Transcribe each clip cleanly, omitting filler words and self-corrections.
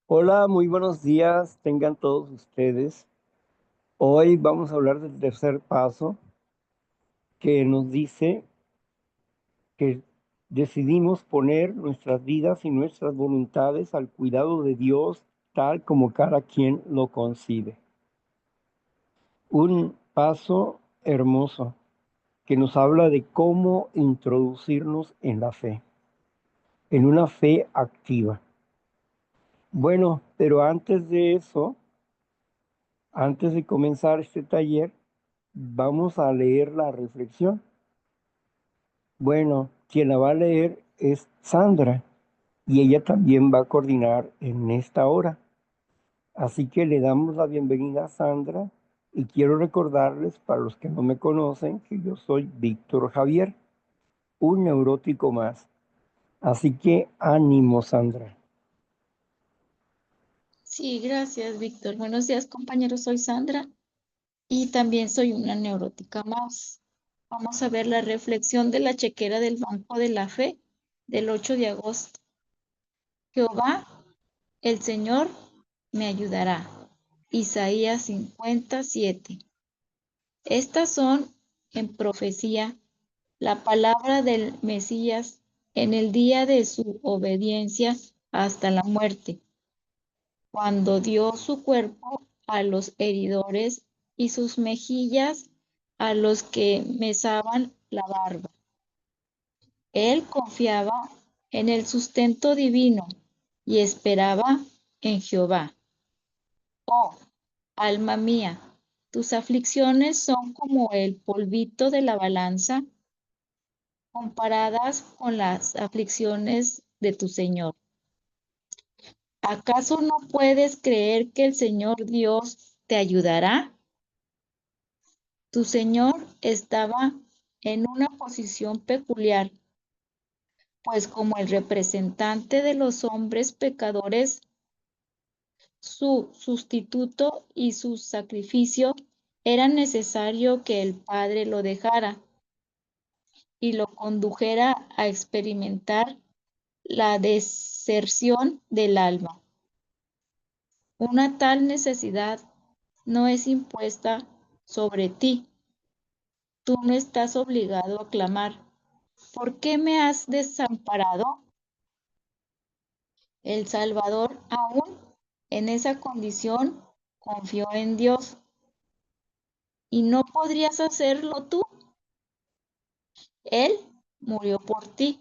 Hola, muy buenos días, tengan todos ustedes. Hoy vamos a hablar del tercer paso que nos dice que decidimos poner nuestras vidas y nuestras voluntades al cuidado de Dios tal como cada quien lo concibe. Un paso hermoso que nos habla de cómo introducirnos en la fe, en una fe activa. Bueno, pero antes de eso, antes de comenzar este taller, vamos a leer la reflexión. Bueno, quien la va a leer es Sandra y ella también va a coordinar en esta hora. Así que le damos la bienvenida a Sandra y quiero recordarles, para los que no me conocen, que yo soy Víctor Javier, un neurótico más. Así que ánimo, Sandra. Sí, gracias, Víctor. Buenos días, compañeros. Soy Sandra y también soy una neurótica más. Vamos a ver la reflexión de la chequera del Banco de la Fe del 8 de agosto. Jehová, el Señor, me ayudará. Isaías 57. Estas son, en profecía, la palabra del Mesías en el día de su obediencia hasta la muerte, cuando dio su cuerpo a los heridores y sus mejillas a los que mesaban la barba. Él confiaba en el sustento divino y esperaba en Jehová. Oh, alma mía, tus aflicciones son como el polvito de la balanza comparadas con las aflicciones de tu Señor. ¿Acaso no puedes creer que el Señor Dios te ayudará? Tu Señor estaba en una posición peculiar, pues como el representante de los hombres pecadores, su sustituto y su sacrificio, era necesario que el Padre lo dejara y lo condujera a experimentar la deserción del alma. Una tal necesidad no es impuesta sobre ti. Tú no estás obligado a clamar: ¿por qué me has desamparado? El Salvador, aún en esa condición, confió en Dios. ¿Y no podrías hacerlo tú? Él murió por ti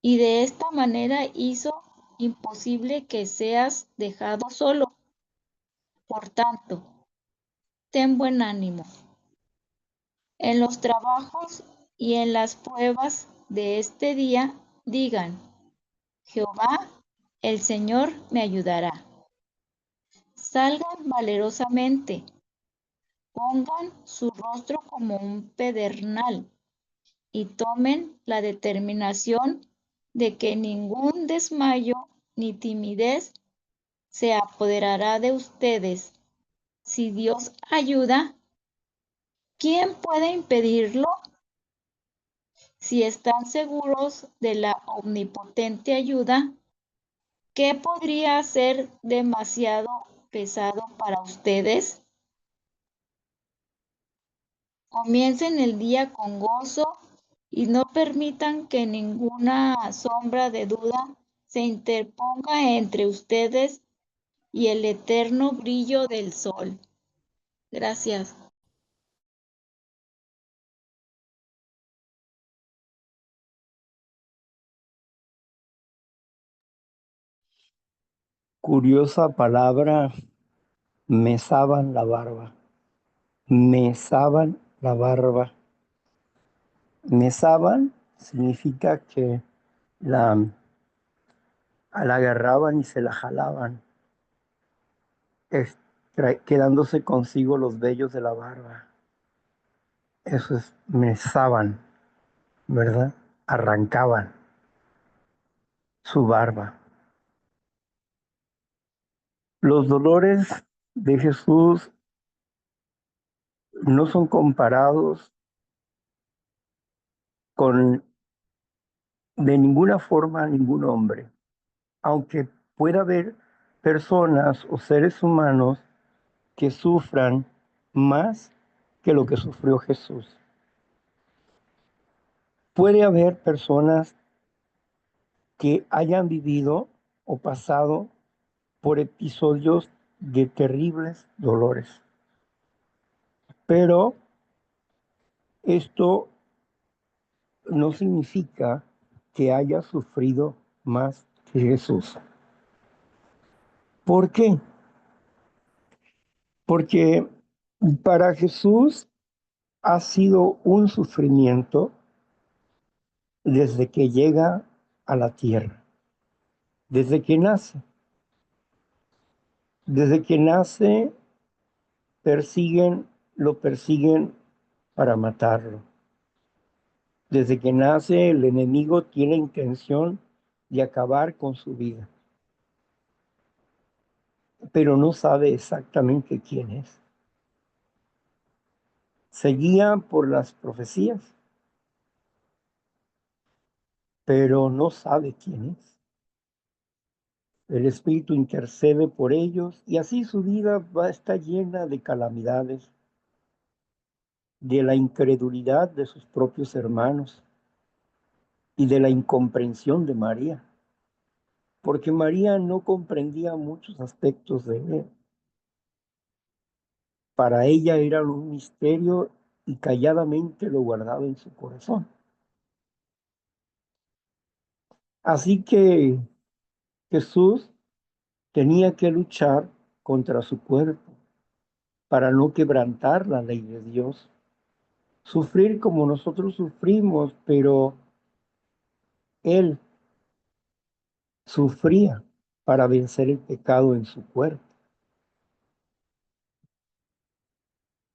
y de esta manera hizo imposible que seas dejado solo. Por tanto, ten buen ánimo. En los trabajos y en las pruebas de este día, digan: Jehová, el Señor, me ayudará. Salgan valerosamente, pongan su rostro como un pedernal y tomen la determinación de que ningún desmayo ni timidez se apoderará de ustedes. Si Dios ayuda, ¿quién puede impedirlo? Si están seguros de la omnipotente ayuda, ¿qué podría ser demasiado pesado para ustedes? Comiencen el día con gozo y no permitan que ninguna sombra de duda se interponga entre ustedes y el eterno brillo del sol. Gracias. Curiosa palabra, mesaban la barba. Mesaban la barba. Mesaban significa que la agarraban y se la jalaban, quedándose consigo los vellos de la barba. Eso es mesaban, ¿verdad? Arrancaban su barba. Los dolores de Jesús no son comparados con de ninguna forma a ningún hombre, aunque pueda haber personas o seres humanos que sufran más que lo que sufrió Jesús. Puede haber personas que hayan vivido o pasado por episodios de terribles dolores, pero esto no significa que haya sufrido más que Jesús. ¿Por qué? Porque para Jesús ha sido un sufrimiento desde que llega a la tierra, desde que nace. Desde que nace, lo persiguen para matarlo. Desde que nace, el enemigo tiene intención de acabar con su vida, pero no sabe exactamente quién es. Se guía por las profecías, pero no sabe quién es. El Espíritu intercede por ellos y así su vida va a estar llena de calamidades, de la incredulidad de sus propios hermanos y de la incomprensión de María, porque María no comprendía muchos aspectos de él. Para ella era un misterio y calladamente lo guardaba en su corazón. Así que Jesús tenía que luchar contra su cuerpo para no quebrantar la ley de Dios, sufrir como nosotros sufrimos, pero Él sufría para vencer el pecado en su cuerpo.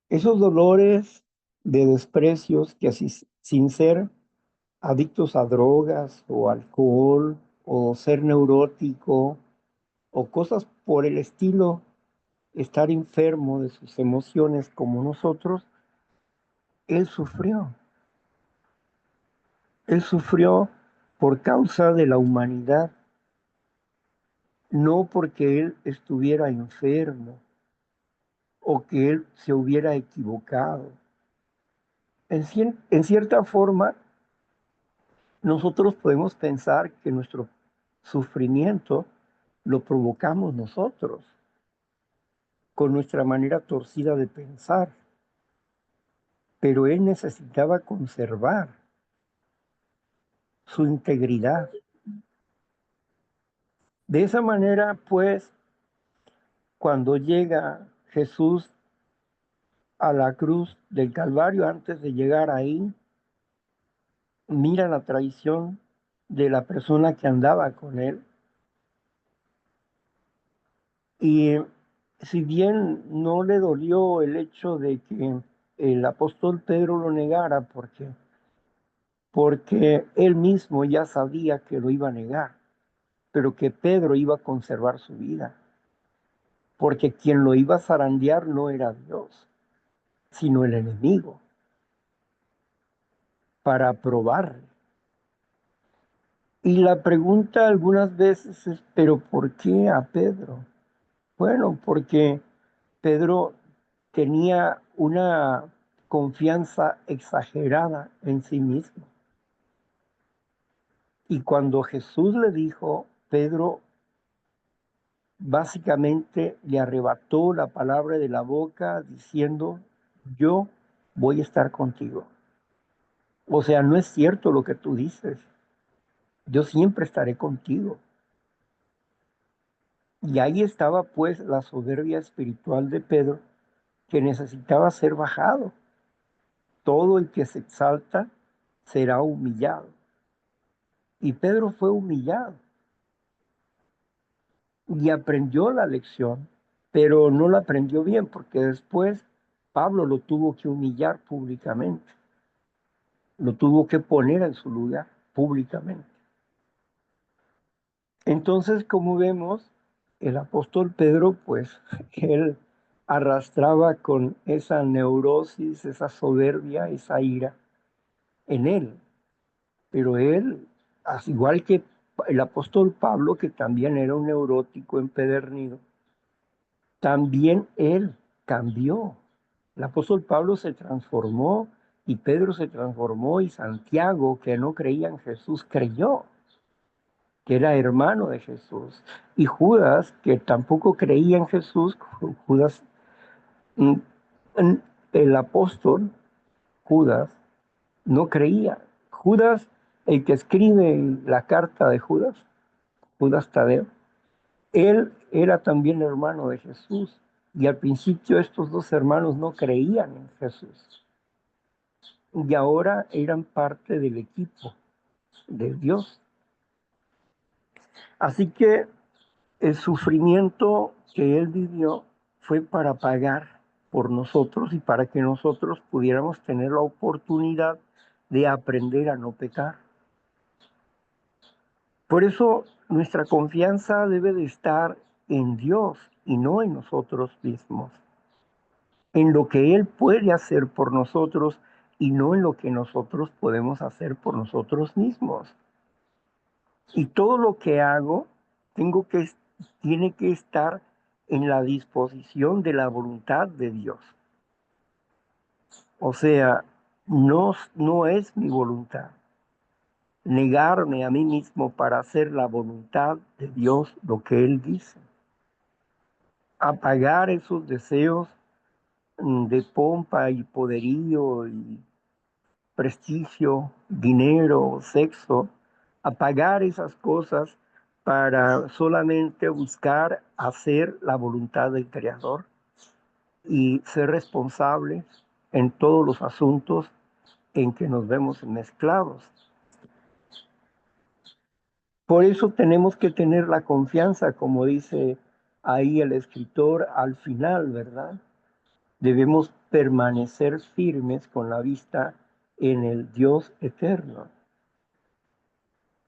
Esos dolores de desprecios que así, sin ser adictos a drogas o alcohol o ser neurótico o cosas por el estilo, estar enfermo de sus emociones como nosotros, él sufrió. Él sufrió por causa de la humanidad, no porque él estuviera enfermo o que él se hubiera equivocado. En cierta forma, nosotros podemos pensar que nuestro sufrimiento lo provocamos nosotros con nuestra manera torcida de pensar, pero él necesitaba conservar su integridad. De esa manera, pues, cuando llega Jesús a la cruz del Calvario, antes de llegar ahí, mira la traición de la persona que andaba con él. Y si bien no le dolió el hecho de que el apóstol Pedro lo negara, porque él mismo ya sabía que lo iba a negar, pero que Pedro iba a conservar su vida, porque quien lo iba a zarandear no era Dios, sino el enemigo, para probarle. Y la pregunta algunas veces es, ¿pero por qué a Pedro? Bueno, porque Pedro tenía una confianza exagerada en sí mismo. Y cuando Jesús le dijo, Pedro básicamente le arrebató la palabra de la boca diciendo, yo voy a estar contigo. O sea, no es cierto lo que tú dices. Yo siempre estaré contigo. Y ahí estaba pues la soberbia espiritual de Pedro que necesitaba ser bajado. Todo el que se exalta será humillado. Y Pedro fue humillado y aprendió la lección, pero no la aprendió bien porque después Pablo lo tuvo que humillar públicamente, lo tuvo que poner en su lugar públicamente. Entonces, como vemos, el apóstol Pedro, pues, él arrastraba con esa neurosis, esa soberbia, esa ira en él. Pero él, al igual que el apóstol Pablo, que también era un neurótico empedernido, también él cambió. El apóstol Pablo se transformó y Pedro se transformó y Santiago, que no creía en Jesús, creyó, que era hermano de Jesús. Y Judas, que tampoco creía en Jesús, Judas, mm, el apóstol Judas, no creía. Judas, el que escribe la carta de Judas, Judas Tadeo, él era también hermano de Jesús. Y al principio estos dos hermanos no creían en Jesús. Y ahora eran parte del equipo de Dios. Así que el sufrimiento que él vivió fue para pagar por nosotros y para que nosotros pudiéramos tener la oportunidad de aprender a no pecar. Por eso nuestra confianza debe de estar en Dios y no en nosotros mismos, en lo que Él puede hacer por nosotros y no en lo que nosotros podemos hacer por nosotros mismos. Y todo lo que hago tiene que estar en la disposición de la voluntad de Dios. O sea, no es mi voluntad negarme a mí mismo para hacer la voluntad de Dios, lo que Él dice. Apagar esos deseos de pompa y poderío y prestigio, dinero, sexo, apagar esas cosas para solamente buscar hacer la voluntad del Creador y ser responsables en todos los asuntos en que nos vemos mezclados. Por eso tenemos que tener la confianza, como dice ahí el escritor al final, ¿verdad? Debemos permanecer firmes con la vista en el Dios eterno,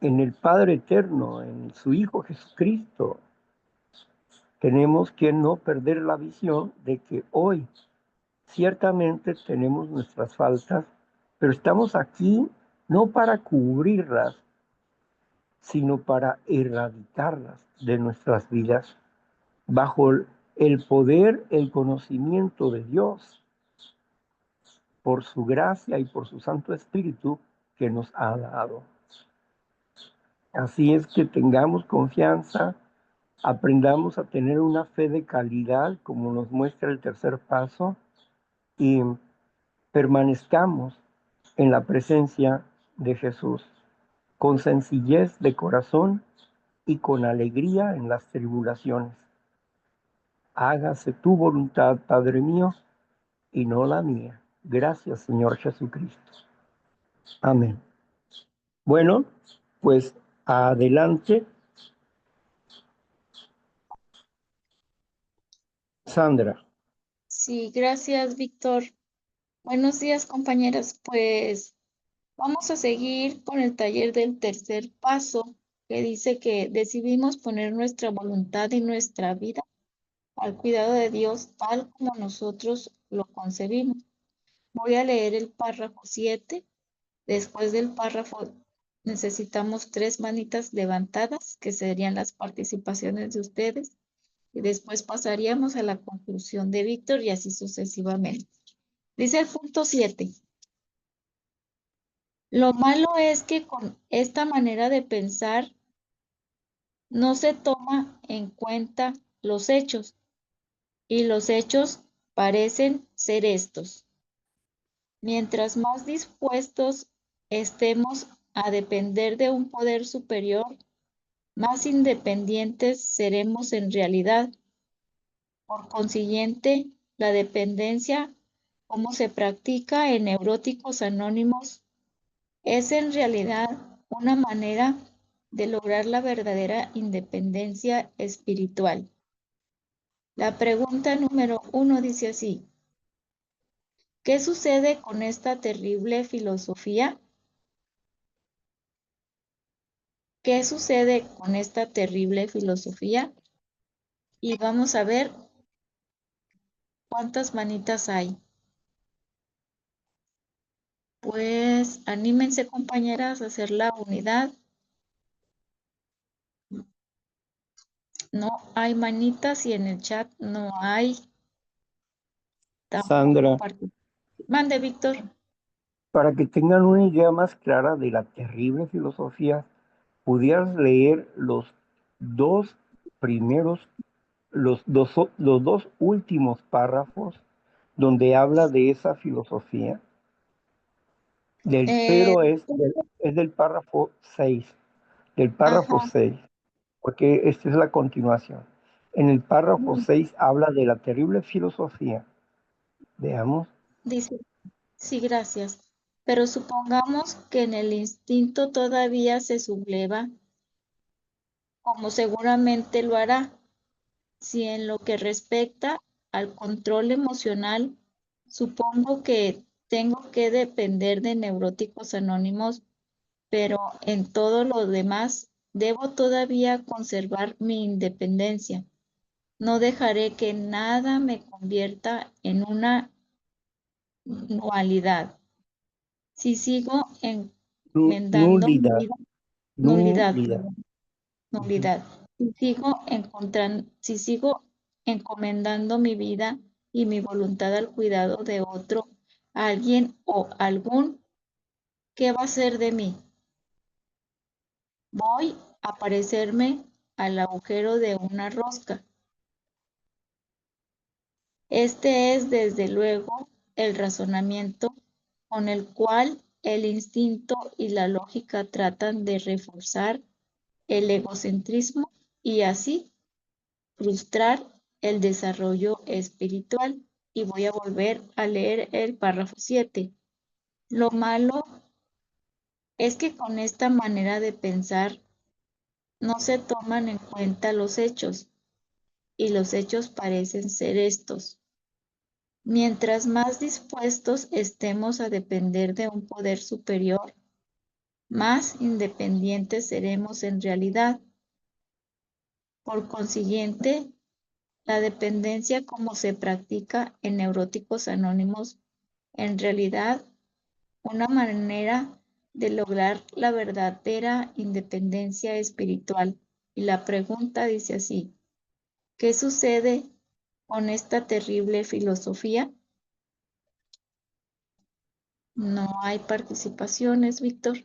en el Padre eterno, en su Hijo Jesucristo. Tenemos que no perder la visión de que hoy ciertamente tenemos nuestras faltas, pero estamos aquí no para cubrirlas, sino para erradicarlas de nuestras vidas bajo el poder, el conocimiento de Dios, por su gracia y por su Santo Espíritu que nos ha dado. Así es que tengamos confianza, aprendamos a tener una fe de calidad, como nos muestra el tercer paso, y permanezcamos en la presencia de Jesús, con sencillez de corazón y con alegría en las tribulaciones. Hágase tu voluntad, Padre mío, y no la mía. Gracias, Señor Jesucristo. Amén. Bueno, pues adelante, Sandra. Sí, gracias, Víctor. Buenos días, compañeras. Pues vamos a seguir con el taller del tercer paso, que dice que decidimos poner nuestra voluntad y nuestra vida al cuidado de Dios tal como nosotros lo concebimos. Voy a leer el párrafo 7. Después del párrafo necesitamos 3 manitas levantadas, que serían las participaciones de ustedes, y después pasaríamos a la conclusión de Víctor y así sucesivamente. Dice el punto 7. Lo malo es que con esta manera de pensar no se toma en cuenta los hechos, y los hechos parecen ser estos. Mientras más dispuestos estemos a depender de un poder superior, más independientes seremos en realidad. Por consiguiente, la dependencia, como se practica en Neuróticos Anónimos, es en realidad una manera de lograr la verdadera independencia espiritual. La pregunta número 1 dice así: ¿qué sucede con esta terrible filosofía? ¿Qué sucede con esta terrible filosofía? Y vamos a ver cuántas manitas hay. Pues anímense, compañeras, a hacer la unidad. No hay manitas y en el chat no hay tampoco Sandra, participación. Mande, Víctor. para que tengan una idea más clara de la terrible filosofía, pudieras leer los dos primeros, los dos últimos párrafos donde habla de esa filosofía. Eh, Pero es del párrafo 6, del párrafo ajá, 6, porque esta es la continuación. En el párrafo 6 habla de la terrible filosofía. Veamos. dice, sí, gracias. Pero supongamos que en el instinto todavía se subleva, como seguramente lo hará, si en lo que respecta al control emocional, supongo que tengo que depender de neuróticos anónimos, pero en todo lo demás debo todavía conservar mi independencia. No dejaré que nada me convierta en una dualidad. Si sigo encomendando mi Nulidad, vida, nulidad, nulidad. Ujú. nulidad. Si sigo encomendando mi vida y mi voluntad al cuidado de otro, alguien o algún, ¿qué va a ser de mí? Voy a parecerme al agujero de una rosca. Este es, desde luego, el razonamiento con el cual el instinto y la lógica tratan de reforzar el egocentrismo y así frustrar el desarrollo espiritual. Y voy a volver a leer el párrafo 7. Lo malo es que con esta manera de pensar no se toman en cuenta los hechos, y los hechos parecen ser estos. Mientras más dispuestos estemos a depender de un poder superior, más independientes seremos en realidad. Por consiguiente, la dependencia como se practica en Neuróticos Anónimos, en realidad, una manera de lograr la verdadera independencia espiritual. Y la pregunta dice así, ¿qué sucede con esta terrible filosofía? No hay participaciones, Víctor.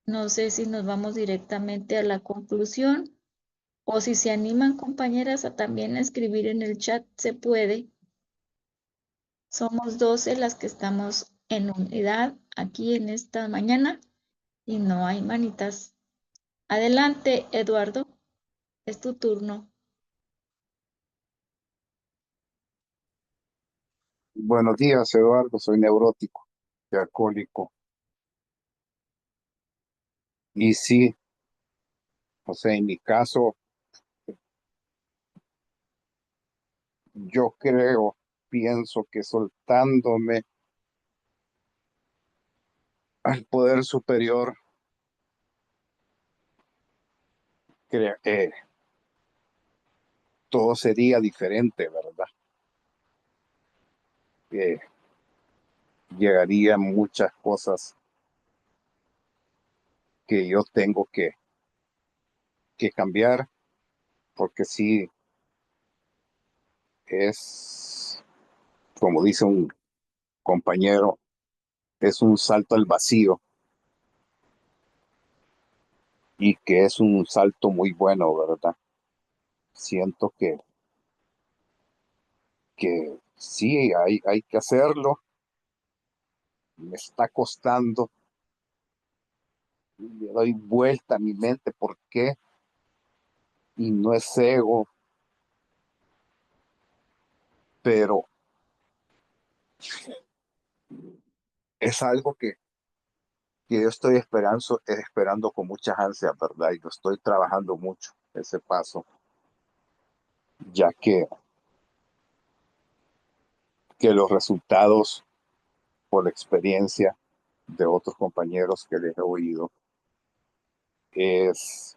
No sé si nos vamos directamente a la conclusión o si se animan compañeras a también escribir en el chat, se puede. Somos 12 las que estamos en unidad aquí en esta mañana y no hay manitas. Adelante, Eduardo, es tu turno. Buenos días, Eduardo. Soy neurótico y alcohólico. Y sí, o sea, en mi caso, yo creo, pienso que soltándome al poder superior, todo sería diferente, ¿verdad? Eh, Llegarían muchas cosas que yo tengo que cambiar, porque sí, es, como dice un compañero, es un salto al vacío y que es un salto muy bueno, ¿verdad? Siento que sí, hay que hacerlo, me está costando, le doy vuelta a mi mente por qué, y no es ego, pero es algo que yo estoy esperando con muchas ansias, ¿verdad? Y lo estoy trabajando mucho, ese paso, ya que los resultados por la experiencia de otros compañeros que les he oído es,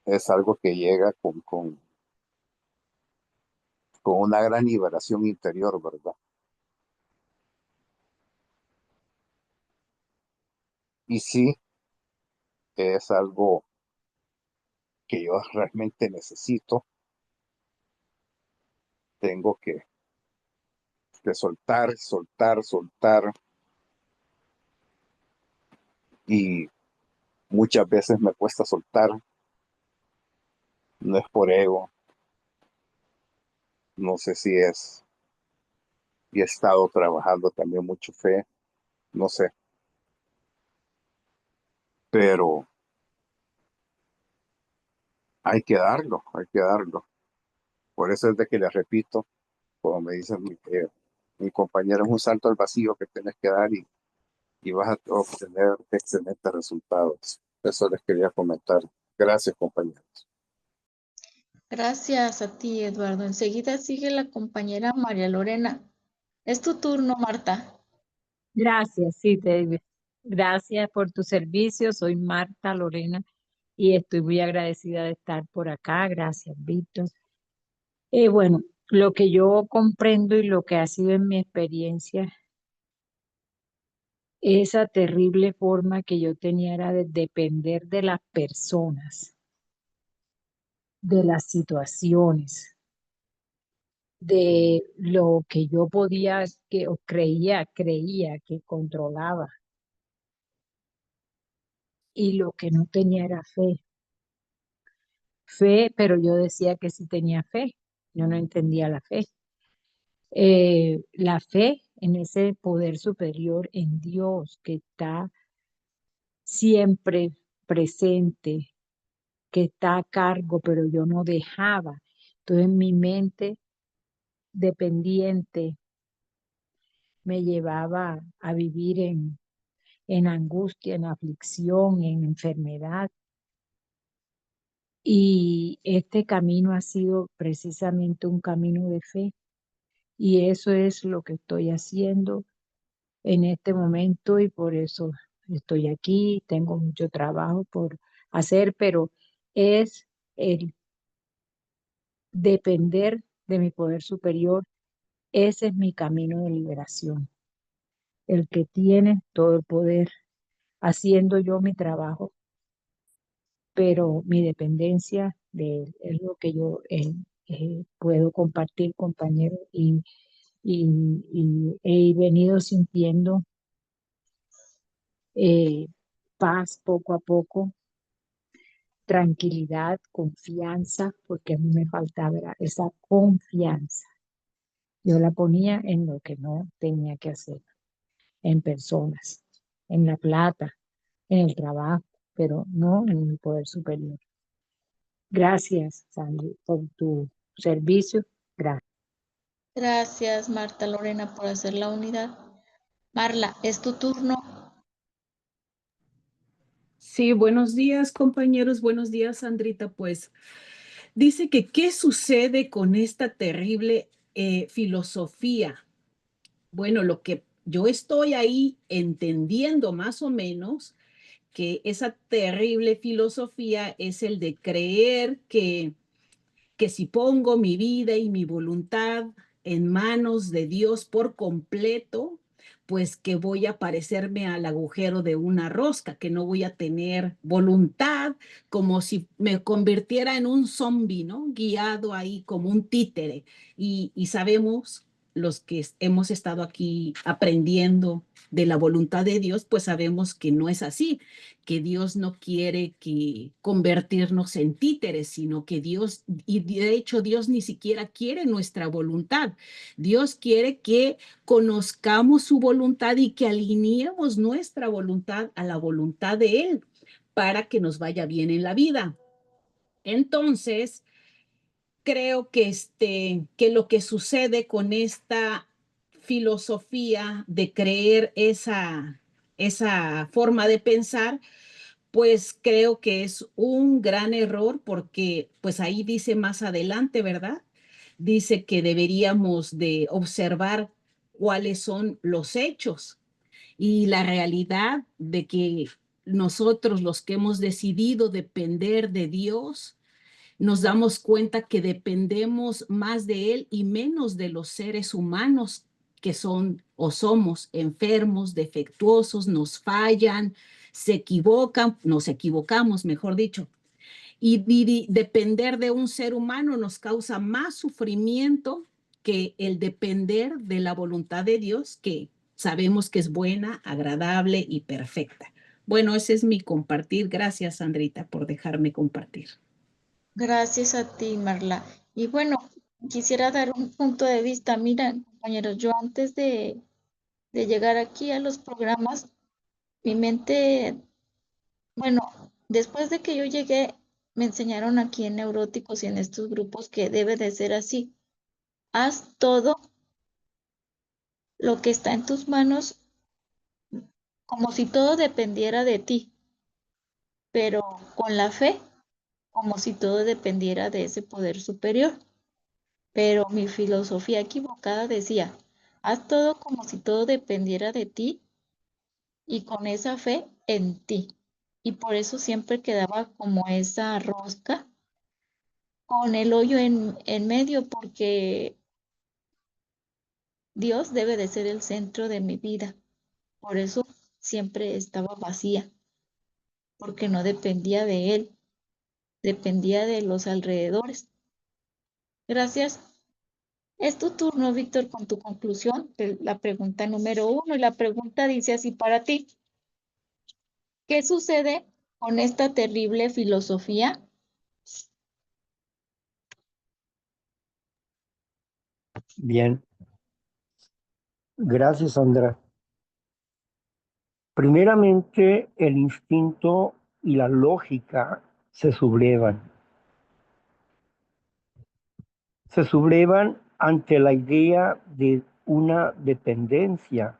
es algo que llega con una gran liberación interior, ¿verdad? Y sí, es algo que yo realmente necesito. Tengo que soltar, soltar, soltar. Y muchas veces me cuesta soltar. No es por ego. No sé si es. Y he estado trabajando también mucho fe. No sé. Pero hay que darlo, hay que darlo. Por eso es de que les repito, como me dicen mi compañero, es un salto al vacío que tienes que dar y vas a obtener excelentes resultados. Eso les quería comentar. Gracias, compañeros. Gracias a ti, Eduardo. Enseguida sigue la compañera María Lorena. Es tu turno, Marta. Gracias, sí, David. Gracias por tu servicio. Soy Marta Lorena y estoy muy agradecida de estar por acá. Gracias, Víctor. Bueno, lo que yo comprendo y lo que ha sido en mi experiencia, esa terrible forma que yo tenía era de depender de las personas, de las situaciones, de lo que yo podía, que o creía que controlaba y lo que no tenía era fe. Fe, pero yo decía que sí tenía fe. Yo no entendía la fe. La fe en ese poder superior, en Dios, que está siempre presente, que está a cargo, pero yo no dejaba. Entonces mi mente dependiente me llevaba a vivir en angustia, en aflicción, en enfermedad. Y este camino ha sido precisamente un camino de fe. Y eso es lo que estoy haciendo en este momento y por eso estoy aquí. Tengo mucho trabajo por hacer, pero es el depender de mi poder superior. Ese es mi camino de liberación. El que tiene todo el poder, haciendo yo mi trabajo, pero mi dependencia de él es lo que yo puedo compartir, compañero, y he venido sintiendo eh, paz poco a poco, tranquilidad, confianza, porque a mí me faltaba esa confianza. Yo la ponía en lo que no tenía que hacer, en personas, en la plata, en el trabajo, pero no en mi poder superior. Gracias, Sandy, por tu servicio. Gracias. Gracias, Marta Lorena, por hacer la unidad. Marla, es tu turno. Sí, buenos días, compañeros. Buenos días, Sandrita. Pues dice que qué sucede con esta terrible filosofía. Bueno, lo que yo estoy ahí entendiendo más o menos que esa terrible filosofía es el de creer que si pongo mi vida y mi voluntad en manos de Dios por completo, pues que voy a parecerme al agujero de una rosca, que no voy a tener voluntad, como si me convirtiera en un zombi, ¿no? Guiado ahí como un títere. Y sabemos, los que hemos estado aquí aprendiendo de la voluntad de Dios, pues sabemos que no es así, que Dios no quiere que convertirnos en títeres, sino que Dios, y de hecho Dios ni siquiera quiere nuestra voluntad. Dios quiere que conozcamos su voluntad y que alineemos nuestra voluntad a la voluntad de Él para que nos vaya bien en la vida. Entonces, creo que lo que sucede con esta filosofía de creer esa forma de pensar, pues creo que es un gran error porque pues ahí dice más adelante, ¿verdad? Dice que deberíamos de observar cuáles son los hechos y la realidad de que nosotros los que hemos decidido depender de Dios, nos damos cuenta que dependemos más de Él y menos de los seres humanos que son o somos enfermos, defectuosos, nos fallan, se equivocan, nos equivocamos, mejor dicho. Y depender de un ser humano nos causa más sufrimiento que el depender de la voluntad de Dios, que sabemos que es buena, agradable y perfecta. Bueno, ese es mi compartir. Gracias, Sandrita, por dejarme compartir. Gracias a ti, Marla. Y bueno, quisiera dar un punto de vista. Mira, compañeros, yo antes de llegar aquí a los programas, mi mente, bueno, después de que yo llegué, me enseñaron aquí en Neuróticos y en estos grupos que debe de ser así. Haz todo lo que está en tus manos como si todo dependiera de ti, pero con la fe, como si todo dependiera de ese poder superior. Pero mi filosofía equivocada decía, haz todo como si todo dependiera de ti y con esa fe en ti. Y por eso siempre quedaba como esa rosca con el hoyo en medio, porque Dios debe de ser el centro de mi vida. Por eso siempre estaba vacía, porque no dependía de Él, dependía de los alrededores. Gracias. Es tu turno, Víctor, con tu conclusión de la pregunta número 1. Y la pregunta dice así para ti. ¿Qué sucede con esta terrible filosofía? Bien, gracias, Sandra. Primeramente, el instinto y la lógica se sublevan. Se sublevan ante la idea de una dependencia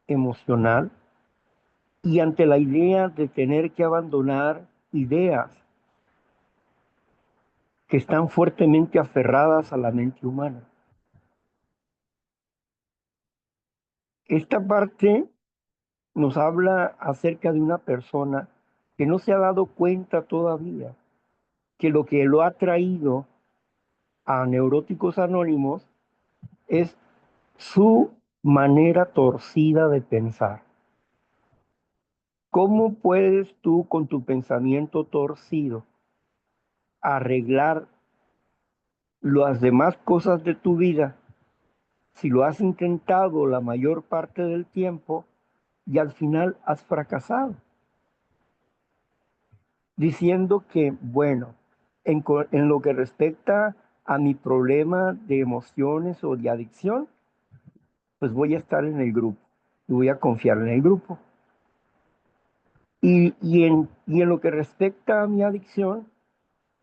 emocional y ante la idea de tener que abandonar ideas que están fuertemente aferradas a la mente humana. Esta parte nos habla acerca de una persona que no se ha dado cuenta todavía que lo que lo ha traído a Neuróticos Anónimos es su manera torcida de pensar. ¿Cómo puedes tú con tu pensamiento torcido arreglar las demás cosas de tu vida si lo has intentado la mayor parte del tiempo y al final has fracasado? Diciendo que, bueno, en lo que respecta a mi problema de emociones o de adicción, pues voy a estar en el grupo y voy a confiar en el grupo. Y en lo que respecta a mi adicción,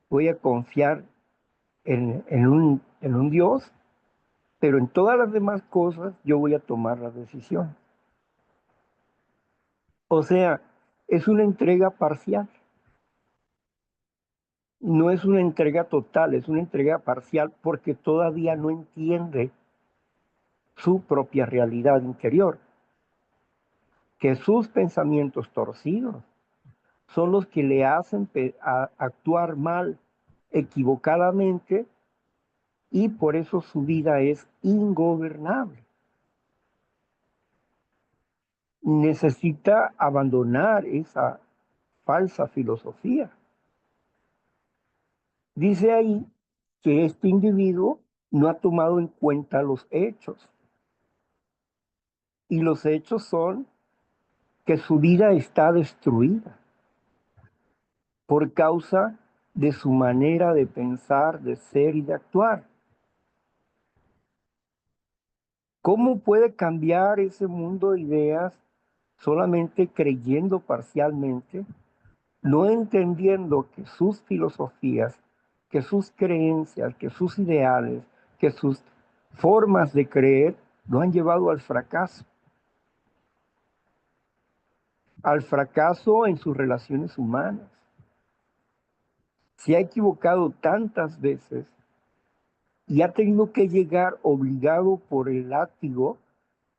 voy a confiar en un Dios, pero en todas las demás cosas yo voy a tomar la decisión. O sea, es una entrega parcial. No es una entrega total, es una entrega parcial porque todavía no entiende su propia realidad interior, que sus pensamientos torcidos son los que le hacen actuar mal, equivocadamente, y por eso su vida es ingobernable. Necesita abandonar esa falsa filosofía. Dice ahí que este individuo no ha tomado en cuenta los hechos. Y los hechos son que su vida está destruida por causa de su manera de pensar, de ser y de actuar. ¿Cómo puede cambiar ese mundo de ideas solamente creyendo parcialmente, no entendiendo que sus filosofías, que sus creencias, que sus ideales, que sus formas de creer lo han llevado al fracaso? Al fracaso en sus relaciones humanas. Se ha equivocado tantas veces y ha tenido que llegar obligado por el látigo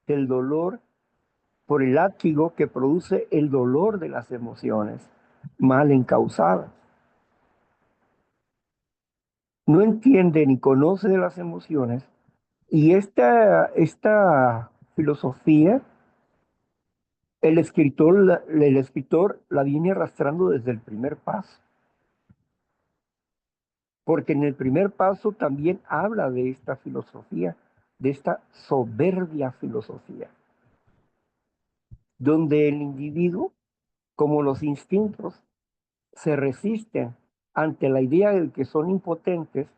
del dolor, por el látigo que produce el dolor de las emociones mal encausadas. No entiende ni conoce de las emociones y esta filosofía el escritor la viene arrastrando desde el primer paso, porque en el primer paso también habla de esta filosofía, de esta soberbia filosofía, donde el individuo, como los instintos, se resisten ante la idea de que son impotentes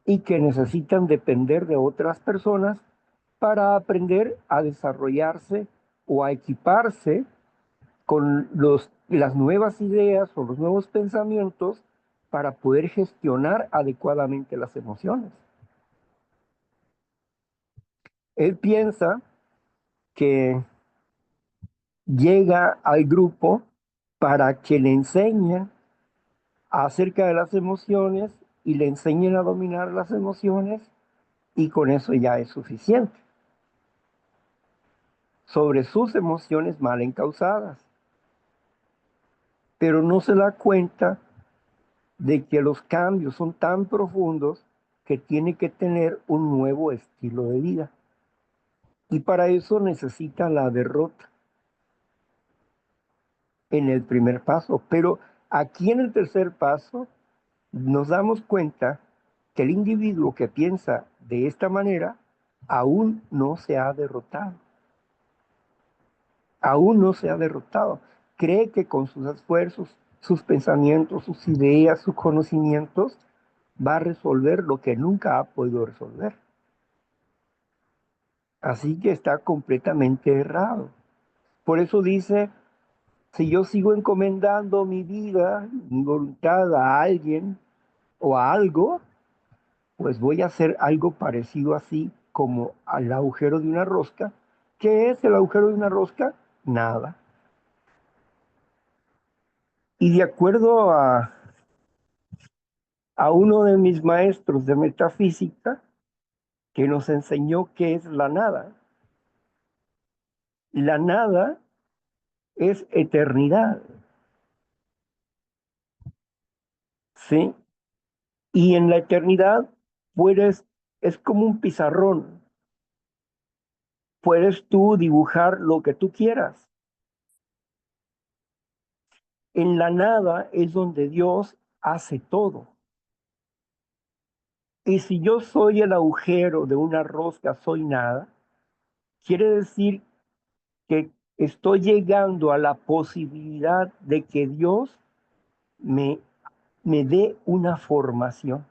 y que necesitan depender de otras personas para aprender a desarrollarse o a equiparse con las nuevas ideas o los nuevos pensamientos para poder gestionar adecuadamente las emociones. Él piensa que llega al grupo para que le enseñen acerca de las emociones y le enseñen a dominar las emociones y con eso ya es suficiente sobre sus emociones mal encausadas. Pero no se da cuenta de que los cambios son tan profundos que tiene que tener un nuevo estilo de vida. Y para eso necesita la derrota en el primer paso. Pero aquí en el tercer paso nos damos cuenta que el individuo que piensa de esta manera aún no se ha derrotado. Aún no se ha derrotado. Cree que con sus esfuerzos, sus pensamientos, sus ideas, sus conocimientos, va a resolver lo que nunca ha podido resolver. Así que está completamente errado. Por eso dice, si yo sigo encomendando mi vida, mi voluntad a alguien o a algo, pues voy a hacer algo parecido así como al agujero de una rosca. ¿Qué es el agujero de una rosca? Nada. Y de acuerdo a uno de mis maestros de metafísica, que nos enseñó qué es la nada. La nada es eternidad, ¿sí? Y en la eternidad es como un pizarrón. Puedes tú dibujar lo que tú quieras. En la nada es donde Dios hace todo. Y si yo soy el agujero de una rosca, soy nada, quiere decir que estoy llegando a la posibilidad de que Dios me, me dé una formación.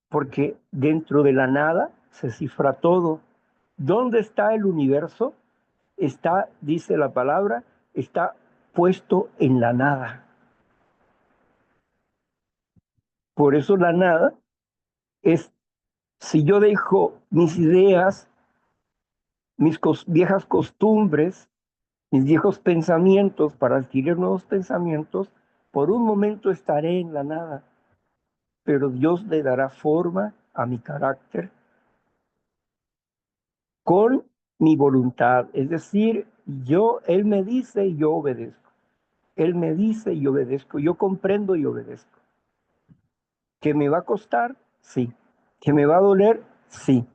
Porque dentro de la nada se cifra todo. ¿Dónde está el universo? Está, dice la palabra, está puesto en la nada. Por eso la nada es, si yo dejo mis ideas, mis viejas costumbres, mis viejos pensamientos para adquirir nuevos pensamientos, por un momento estaré en la nada, pero Dios le dará forma a mi carácter con mi voluntad. Es decir, Él me dice y yo obedezco. Él me dice y obedezco. Yo comprendo y obedezco. ¿Que me va a costar? Sí. ¿Que me va a doler? Sí.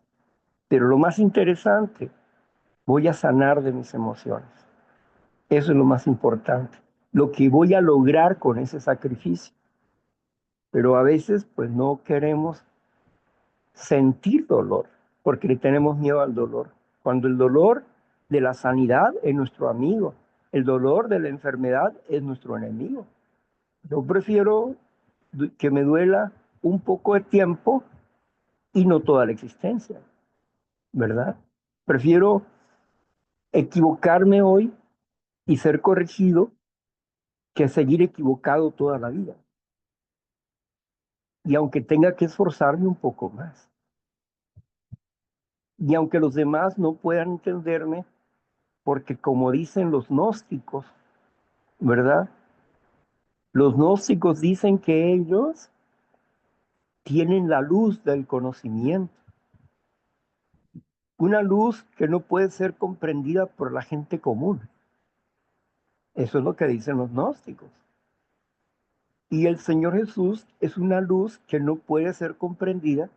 Pero lo más interesante, voy a sanar de mis emociones. Eso es lo más importante. Lo que voy a lograr con ese sacrificio. Pero a veces, pues no queremos sentir dolor, porque le tenemos miedo al dolor. Cuando el dolor de la sanidad es nuestro amigo, el dolor de la enfermedad es nuestro enemigo. Yo prefiero que me duela un poco de tiempo y no toda la existencia, ¿verdad? Prefiero equivocarme hoy y ser corregido que seguir equivocado toda la vida. Y aunque tenga que esforzarme un poco más, y aunque los demás no puedan entenderme, porque como dicen los gnósticos, ¿verdad? Los gnósticos dicen que ellos tienen la luz del conocimiento, una luz que no puede ser comprendida por la gente común. Eso es lo que dicen los gnósticos. Y el Señor Jesús es una luz que no puede ser comprendida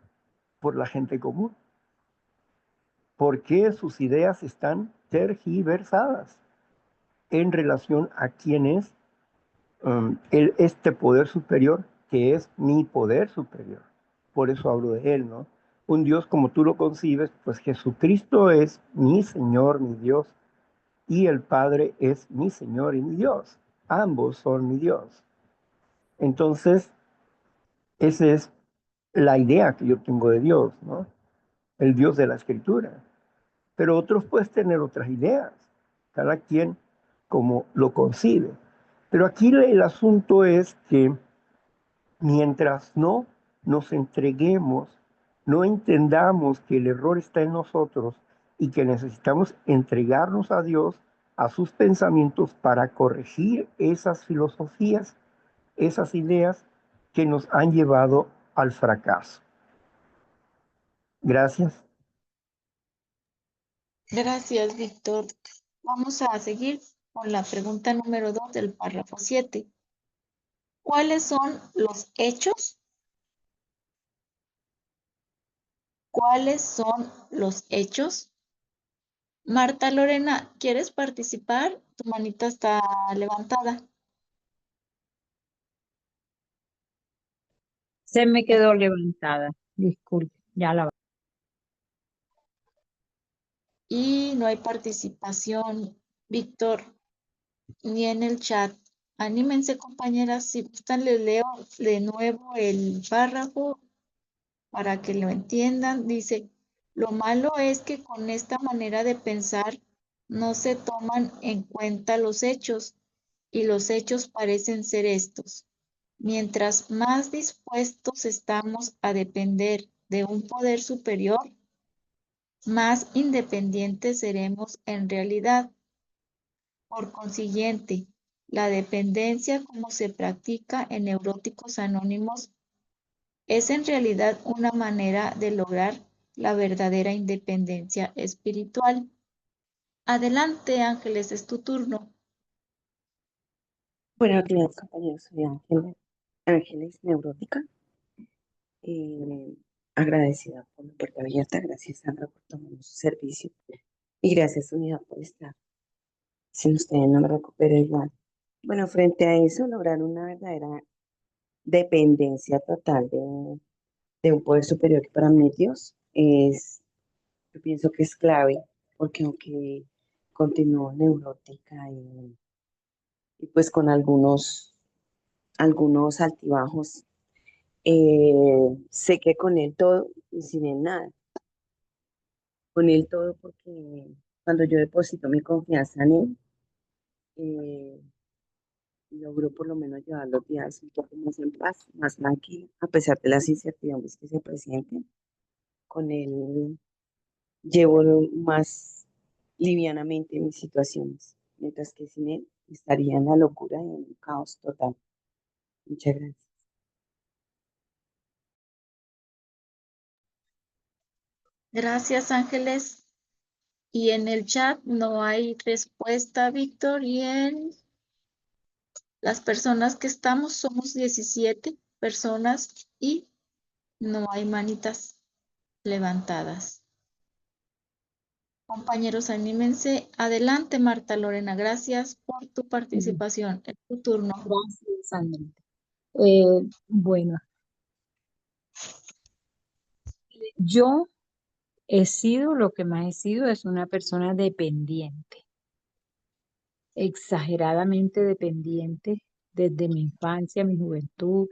por la gente común. porque sus ideas están tergiversadas en relación a quién es este poder superior, que es mi poder superior. Por eso hablo de él, ¿no? Un Dios como tú lo concibes, pues Jesucristo es mi Señor, mi Dios, y el Padre es mi Señor y mi Dios. Ambos son mi Dios. Entonces, esa es la idea que yo tengo de Dios, ¿no? El Dios de la Escritura. Pero otros pueden tener otras ideas, cada quien como lo concibe. Pero aquí el asunto es que mientras no nos entreguemos, no entendamos que el error está en nosotros y que necesitamos entregarnos a Dios, a sus pensamientos para corregir esas filosofías, esas ideas que nos han llevado al fracaso. Gracias. Gracias, Víctor. Vamos a seguir con la pregunta número 2 del párrafo 7. ¿Cuáles son los hechos? ¿Cuáles son los hechos? Marta Lorena, ¿quieres participar? Tu manita está levantada. Se me quedó levantada. Disculpe, ya la. Y no hay participación, Víctor, ni en el chat. Anímense, compañeras, si gustan, les leo de nuevo el párrafo para que lo entiendan. Dice, lo malo es que con esta manera de pensar no se toman en cuenta los hechos, y los hechos parecen ser estos. Mientras más dispuestos estamos a depender de un poder superior, más independientes seremos en realidad. Por consiguiente, la dependencia como se practica en Neuróticos Anónimos es en realidad una manera de lograr la verdadera independencia espiritual. Adelante, Ángeles, es tu turno. Buenos días, compañeros. Soy Ángeles Neurótica. Agradecida por la puerta abierta. Gracias, Sandra, por tomar su servicio. Y gracias, Unidad, por estar. Sin ustedes no me recupero igual. Bueno, frente a eso, lograr una verdadera dependencia total de un poder superior que para mí es Dios yo pienso que es clave, porque aunque continúo neurótica y pues con algunos altibajos, sé que con él todo y sin él nada. Con él todo porque cuando yo deposito mi confianza en él, eh, logro por lo menos llevar los días un poco más en paz, más tranquila, a pesar de las incertidumbres que se presenten. Con él llevo más livianamente mis situaciones, mientras que sin él estaría en la locura y en un caos total. Muchas gracias. Gracias, Ángeles. Y en el chat no hay respuesta, Víctor, y en las personas que estamos somos 17 personas y no hay manitas levantadas. Compañeros, anímense. Adelante, Marta Lorena. Gracias por tu participación. Es tu turno. Gracias, Sandra. Bueno, yo he sido, lo que más he sido es una persona dependiente, exageradamente dependiente desde mi infancia, mi juventud,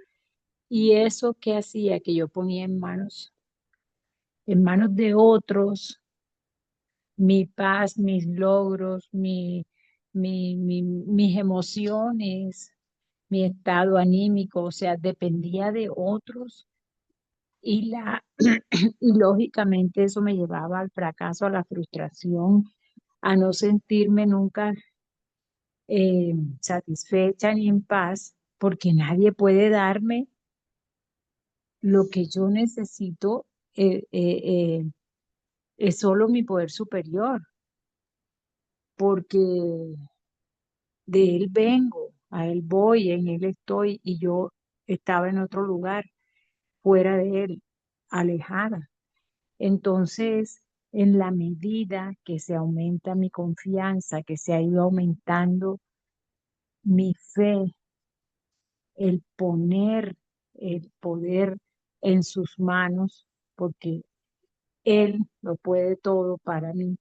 y eso que hacía que yo ponía en manos de otros, mi paz, mis logros, mis emociones, mi estado anímico, o sea, dependía de otros y y lógicamente eso me llevaba al fracaso, a la frustración, a no sentirme nunca satisfecha ni en paz, porque nadie puede darme lo que yo necesito, es solo mi poder superior, porque de él vengo, a él voy, en él estoy, y yo estaba en otro lugar, fuera de él, alejada. Entonces, en la medida que se aumenta mi confianza, que se ha ido aumentando mi fe, el poner el poder en sus manos, porque Él lo puede todo para mí,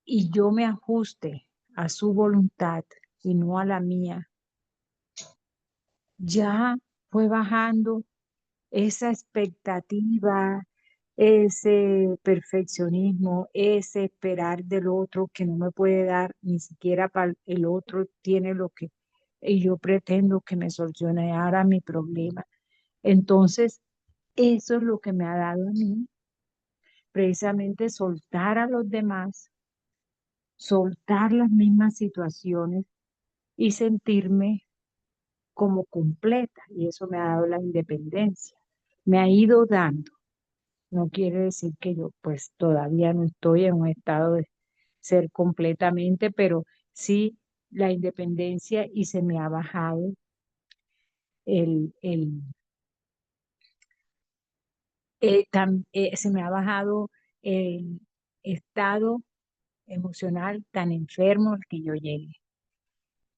y yo me ajuste a su voluntad y no a la mía, ya fue bajando esa expectativa, ese perfeccionismo, ese esperar del otro que no me puede dar, ni siquiera para el otro tiene lo que y yo pretendo que me solucione ahora mi problema. Entonces, eso es lo que me ha dado a mí, precisamente soltar a los demás, soltar las mismas situaciones y sentirme como completa. Y eso me ha dado la independencia. Me ha ido dando. No quiere decir que yo pues todavía no estoy en un estado de ser completamente, pero sí la independencia y se me ha bajado el se me ha bajado el estado emocional tan enfermo al que yo llegué.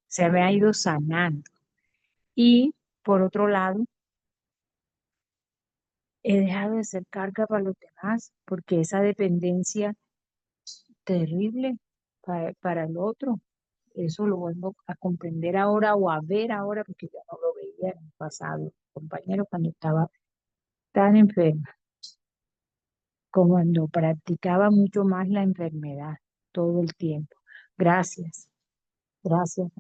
Se me ha ido sanando. Y por otro lado, he dejado de ser carga para los demás, porque esa dependencia terrible para el otro, eso lo vuelvo a comprender ahora o a ver ahora, porque ya no lo veía en el pasado, compañero, cuando estaba tan enferma, como cuando practicaba mucho más la enfermedad todo el tiempo. Gracias, gracias.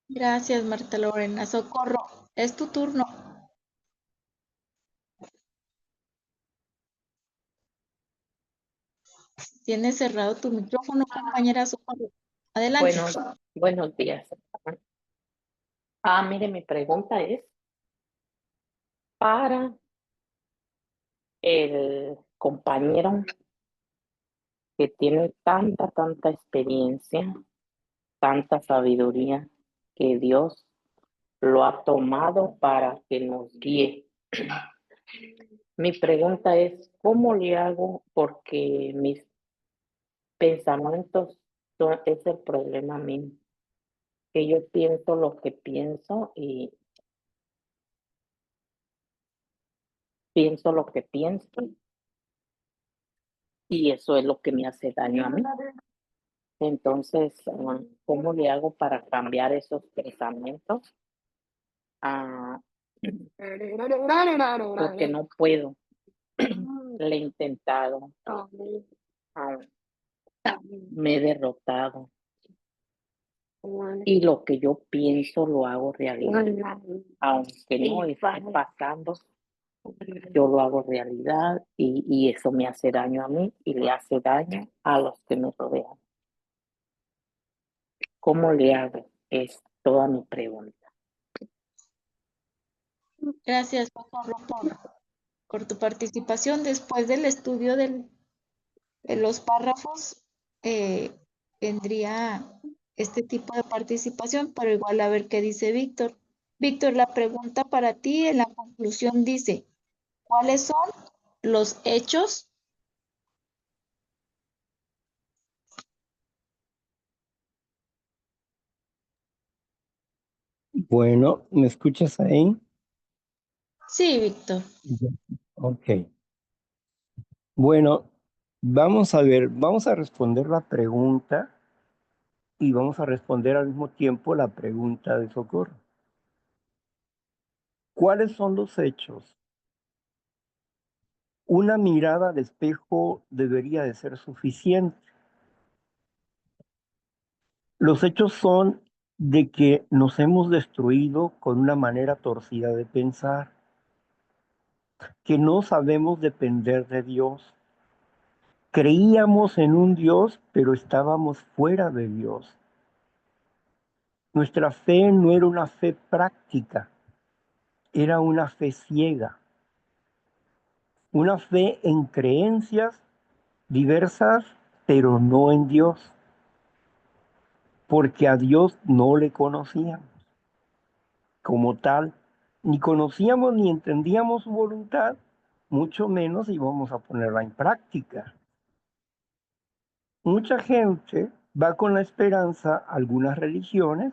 Gracias, Marta Lorena. Socorro, es tu turno. Tienes cerrado tu micrófono, compañera Socorro. Adelante. Buenos días. Mire, mi pregunta es para el compañero que tiene tanta experiencia, tanta sabiduría, que Dios lo ha tomado para que nos guíe. Mi pregunta es, ¿cómo le hago? Porque mis pensamientos es el problema mío, que yo pienso lo que pienso y pienso lo que pienso, y eso es lo que me hace daño a mí. Entonces, ¿cómo le hago para cambiar esos pensamientos? Porque no puedo. Le he intentado. Me he derrotado. Y lo que yo pienso lo hago realidad. Aunque no esté pasando, yo lo hago realidad y eso me hace daño a mí y le hace daño a los que me rodean. ¿Cómo le hago? Es toda mi pregunta. Gracias, Socorro, por tu participación. Después del estudio de los párrafos, vendría este tipo de participación, pero igual a ver qué dice Víctor. Víctor, la pregunta para ti en la conclusión dice, ¿cuáles son los hechos? Bueno, ¿me escuchas ahí? Sí, Víctor. Ok. Bueno, vamos a ver, vamos a responder la pregunta y vamos a responder al mismo tiempo la pregunta de Socorro. ¿Cuáles son los hechos? Una mirada al espejo debería de ser suficiente. Los hechos son de que nos hemos destruido con una manera torcida de pensar, que no sabemos depender de Dios. Creíamos en un Dios, pero estábamos fuera de Dios. Nuestra fe no era una fe práctica, era una fe ciega, una fe en creencias diversas, pero no en Dios, porque a Dios no le conocíamos como tal, ni conocíamos ni entendíamos su voluntad, mucho menos íbamos a ponerla en práctica. Mucha gente va con la esperanza a algunas religiones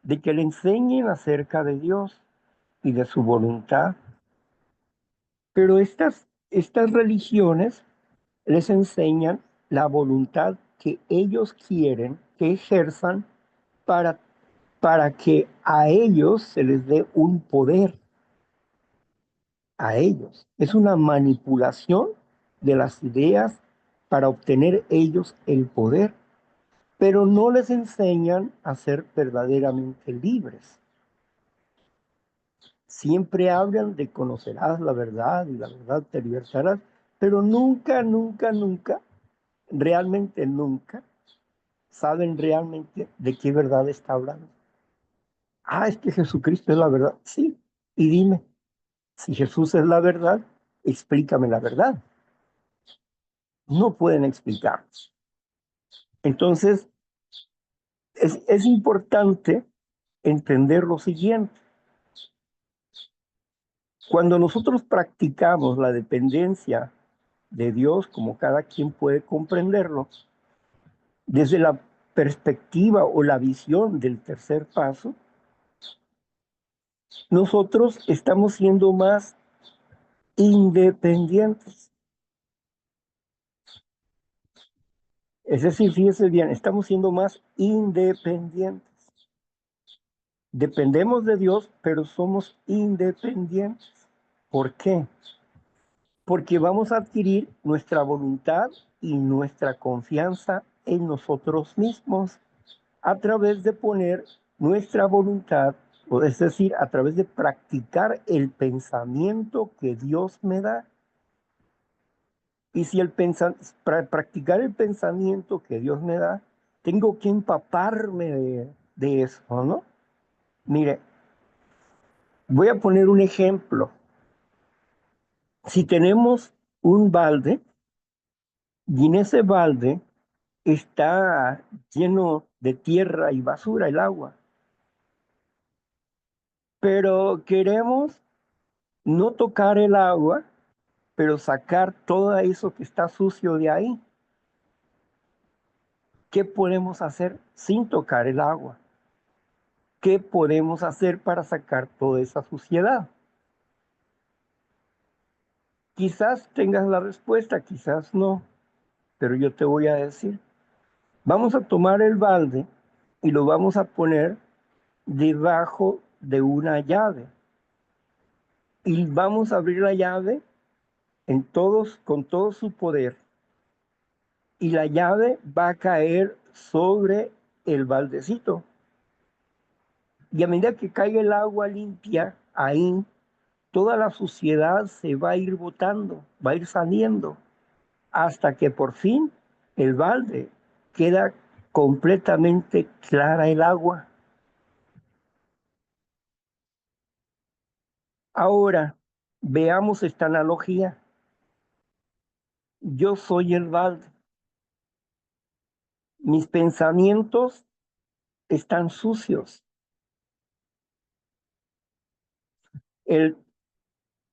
de que le enseñen acerca de Dios y de su voluntad. Pero estas religiones les enseñan la voluntad que ellos quieren que ejerzan para, para que a ellos se les dé un poder. A ellos. Es una manipulación de las ideas para obtener ellos el poder, pero no les enseñan a ser verdaderamente libres. Siempre hablan de conocerás la verdad y la verdad te libertarás, pero nunca, nunca, nunca, realmente nunca, saben realmente de qué verdad está hablando. Ah, es que Jesucristo es la verdad. Sí, y dime, si Jesús es la verdad, explícame la verdad. No pueden explicarnos. Entonces, es importante entender lo siguiente. Cuando nosotros practicamos la dependencia de Dios, como cada quien puede comprenderlo, desde la perspectiva o la visión del tercer paso, nosotros estamos siendo más independientes. Es decir, fíjese bien, estamos siendo más independientes. Dependemos de Dios, pero somos independientes. ¿Por qué? Porque vamos a adquirir nuestra voluntad y nuestra confianza en nosotros mismos a través de poner nuestra voluntad, o es decir, a través de practicar el pensamiento que Dios me da. Y si para practicar el pensamiento que Dios me da, tengo que empaparme de eso, ¿no? Mire, voy a poner un ejemplo. Si tenemos un balde y en ese balde está lleno de tierra y basura el agua, pero queremos no tocar el agua, pero sacar todo eso que está sucio de ahí. ¿Qué podemos hacer sin tocar el agua? ¿Qué podemos hacer para sacar toda esa suciedad? Quizás tengas la respuesta, quizás no, pero yo te voy a decir. Vamos a tomar el balde y lo vamos a poner debajo de una llave. Y vamos a abrir la llave con todo su poder. Y la llave va a caer sobre el baldecito. Y a medida que caiga el agua limpia ahí, toda la suciedad se va a ir botando, va a ir saliendo, hasta que por fin el balde queda completamente clara el agua. Ahora, veamos esta analogía. Yo soy el balde. Mis pensamientos están sucios. El,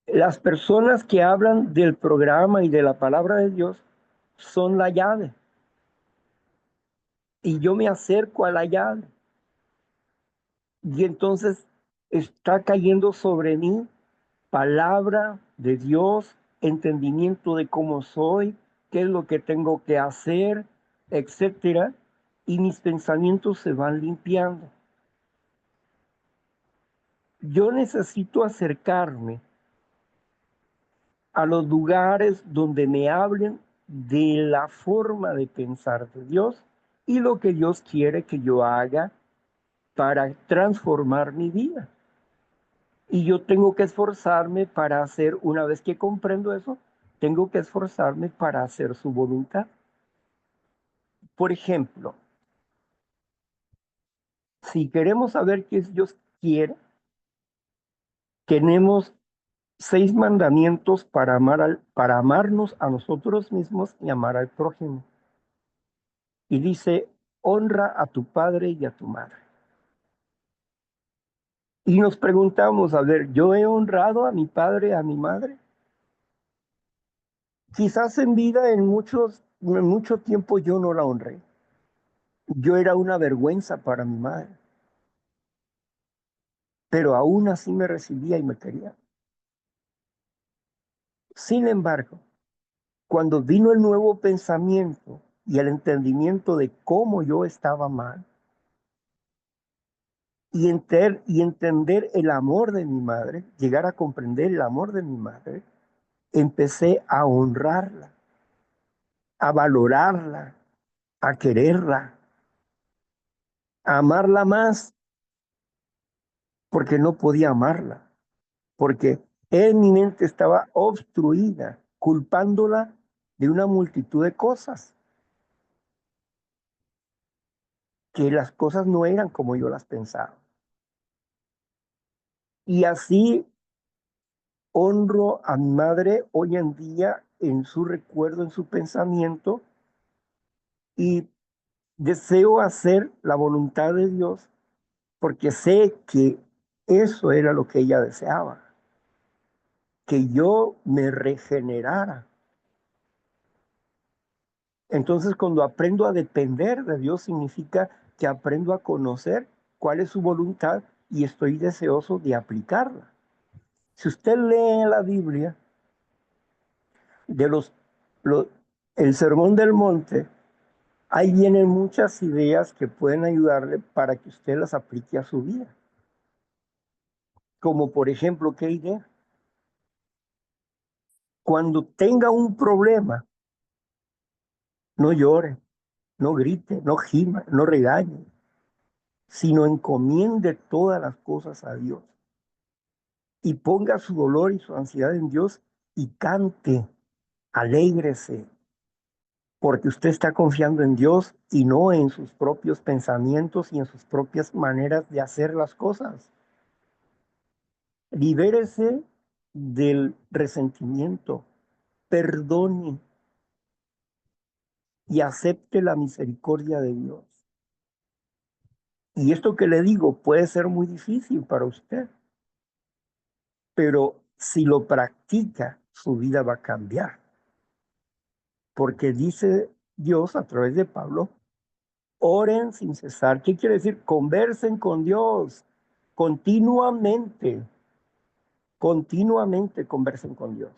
las personas que hablan del programa y de la palabra de Dios son la llave. Y yo me acerco a la llave. Y entonces está cayendo sobre mí palabra de Dios, entendimiento de cómo soy, qué es lo que tengo que hacer, etcétera. Y mis pensamientos se van limpiando. Yo necesito acercarme a los lugares donde me hablen de la forma de pensar de Dios y lo que Dios quiere que yo haga para transformar mi vida. Y yo tengo que esforzarme para hacer, una vez que comprendo eso, tengo que esforzarme para hacer su voluntad. Por ejemplo, si queremos saber qué Dios quiere, tenemos 6 mandamientos para amarnos a nosotros mismos y amar al prójimo. Y dice, honra a tu padre y a tu madre. Y nos preguntamos, a ver, ¿yo he honrado a mi padre, a mi madre? Quizás en vida, en mucho tiempo yo no la honré. Yo era una vergüenza para mi madre, pero aún así me recibía y me quería. Sin embargo, cuando vino el nuevo pensamiento y el entendimiento de cómo yo estaba mal, y entender el amor de mi madre, llegar a comprender el amor de mi madre, empecé a honrarla, a valorarla, a quererla, a amarla más, porque no podía amarla, porque en mi mente estaba obstruida, culpándola de una multitud de cosas, que las cosas no eran como yo las pensaba. Y así honro a mi madre hoy en día en su recuerdo, en su pensamiento, y deseo hacer la voluntad de Dios porque sé que eso era lo que ella deseaba, que yo me regenerara. Entonces, cuando aprendo a depender de Dios, significa que aprendo a conocer cuál es su voluntad y estoy deseoso de aplicarla. Si usted lee en la Biblia de los el Sermón del Monte, ahí vienen muchas ideas que pueden ayudarle para que usted las aplique a su vida. Como por ejemplo, ¿qué idea? Cuando tenga un problema, no llore, no grite, no gima, no regañe, sino encomiende todas las cosas a Dios y ponga su dolor y su ansiedad en Dios y cante, alégrese, porque usted está confiando en Dios y no en sus propios pensamientos y en sus propias maneras de hacer las cosas. Libérese del resentimiento, perdone y acepte la misericordia de Dios. Y esto que le digo puede ser muy difícil para usted, pero si lo practica, su vida va a cambiar. Porque dice Dios a través de Pablo, oren sin cesar. ¿Qué quiere decir? Conversen con Dios continuamente, continuamente conversen con Dios.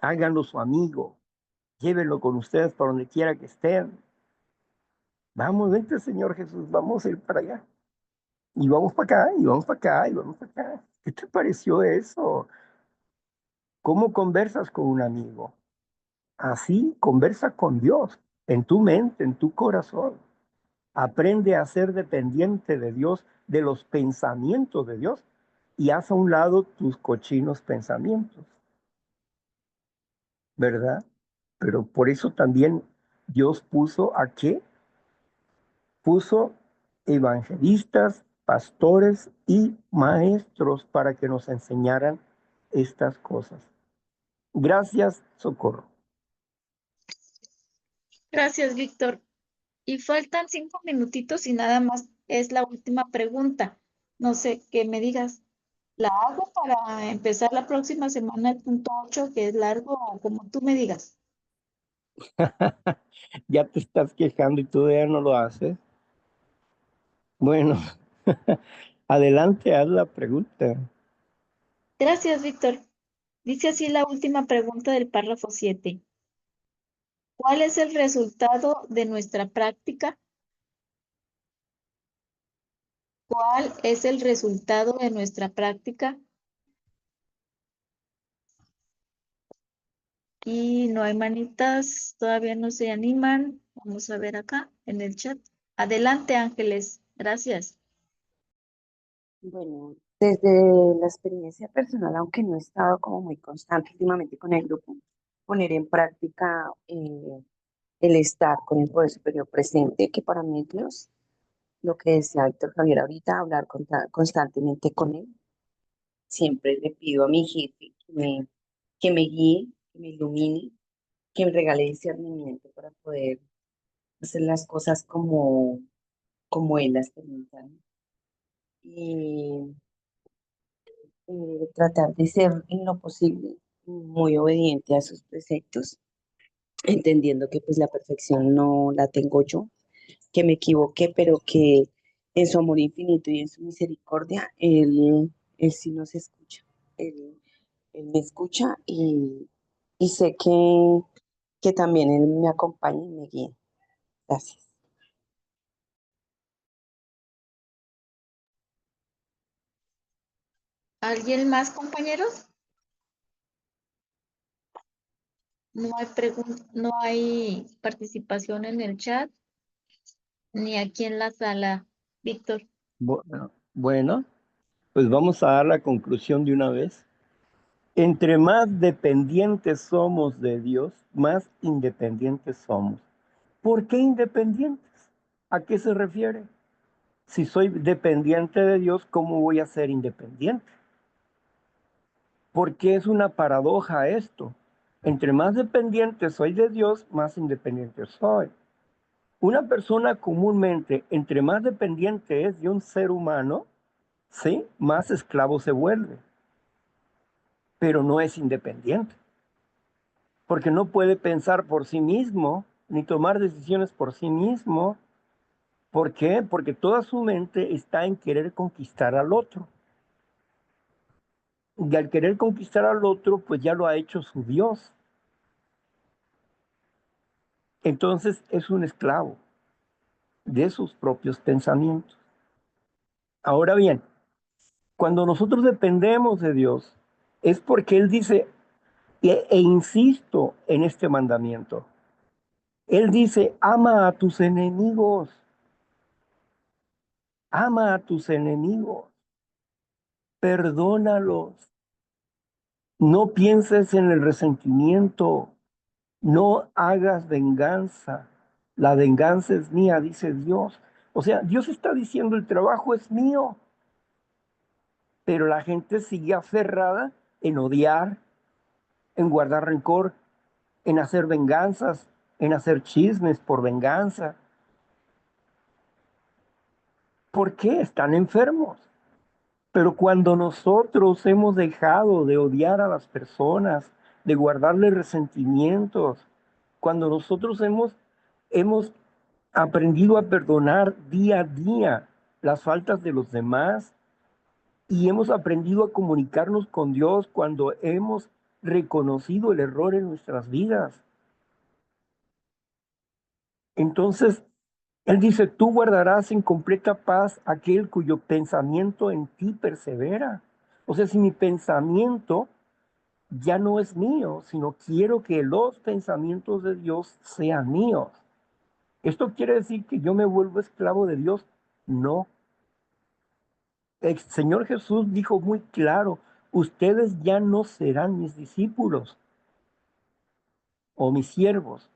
Háganlo su amigo, llévenlo con ustedes para donde quiera que estén. Vamos, vente Señor Jesús, vamos a ir para allá. Y vamos para acá, y vamos para acá, y vamos para acá. ¿Qué te pareció eso? ¿Cómo conversas con un amigo? Así conversa con Dios, en tu mente, en tu corazón. Aprende a ser dependiente de Dios, de los pensamientos de Dios, y haz a un lado tus cochinos pensamientos, ¿verdad? Pero por eso también Dios puso ¿a qué? Puso evangelistas, pastores y maestros para que nos enseñaran estas cosas. Gracias, Socorro. Gracias, Víctor. Y faltan 5 minutitos y nada más es la última pregunta. No sé qué me digas. ¿La hago para empezar la próxima semana el punto 8, que es largo, o como tú me digas? Ya te estás quejando y todavía no lo haces. Bueno, adelante, haz la pregunta. Gracias, Víctor. Dice así la última pregunta del párrafo 7. ¿Cuál es el resultado de nuestra práctica? ¿Cuál es el resultado de nuestra práctica? Y no hay manitas, todavía no se animan. Vamos a ver acá en el chat. Adelante, Ángeles. Gracias. Bueno, desde la experiencia personal, aunque no he estado como muy constante últimamente con el grupo, poner en práctica el estar con el Poder Superior presente, que para mí es Dios, lo que decía Víctor Javier ahorita, hablar constantemente con él. Siempre le pido a mi jefe que me guíe, que me ilumine, que me regale discernimiento para poder hacer las cosas como él las permita, ¿no? Y tratar de ser en lo posible muy obediente a sus preceptos, entendiendo que pues la perfección no la tengo yo, que me equivoqué, pero que en su amor infinito y en su misericordia, Él sí nos escucha. Él, Él me escucha y sé que también Él me acompaña y me guía. Gracias. ¿Alguien más, compañeros? No hay participación en el chat ni aquí en la sala, Víctor. Bueno, pues vamos a dar la conclusión de una vez. Entre más dependientes somos de Dios, más independientes somos. ¿Por qué independientes? ¿A qué se refiere? Si soy dependiente de Dios, ¿cómo voy a ser independiente? Porque es una paradoja esto. Entre más dependiente soy de Dios, más independiente soy. Una persona comúnmente, entre más dependiente es de un ser humano, ¿sí? Más esclavo se vuelve, pero no es independiente, porque no puede pensar por sí mismo, ni tomar decisiones por sí mismo. ¿Por qué? Porque toda su mente está en querer conquistar al otro. Y al querer conquistar al otro, pues ya lo ha hecho su Dios. Entonces es un esclavo de sus propios pensamientos. Ahora bien, cuando nosotros dependemos de Dios, es porque Él dice, e insisto en este mandamiento, Él dice, ama a tus enemigos, perdónalos, no pienses en el resentimiento, no hagas venganza, la venganza es mía, dice Dios. O sea, Dios está diciendo, el trabajo es mío, pero la gente sigue aferrada en odiar, en guardar rencor, en hacer venganzas, en hacer chismes por venganza. ¿Por qué? Están enfermos. Pero cuando nosotros hemos dejado de odiar a las personas, de guardarle resentimientos, cuando nosotros hemos aprendido a perdonar día a día las faltas de los demás y hemos aprendido a comunicarnos con Dios cuando hemos reconocido el error en nuestras vidas. Entonces, Él dice, tú guardarás en completa paz aquel cuyo pensamiento en ti persevera. O sea, si mi pensamiento ya no es mío, sino quiero que los pensamientos de Dios sean míos. ¿Esto quiere decir que yo me vuelvo esclavo de Dios? No. El Señor Jesús dijo muy claro, ustedes ya no serán mis discípulos o mis siervos,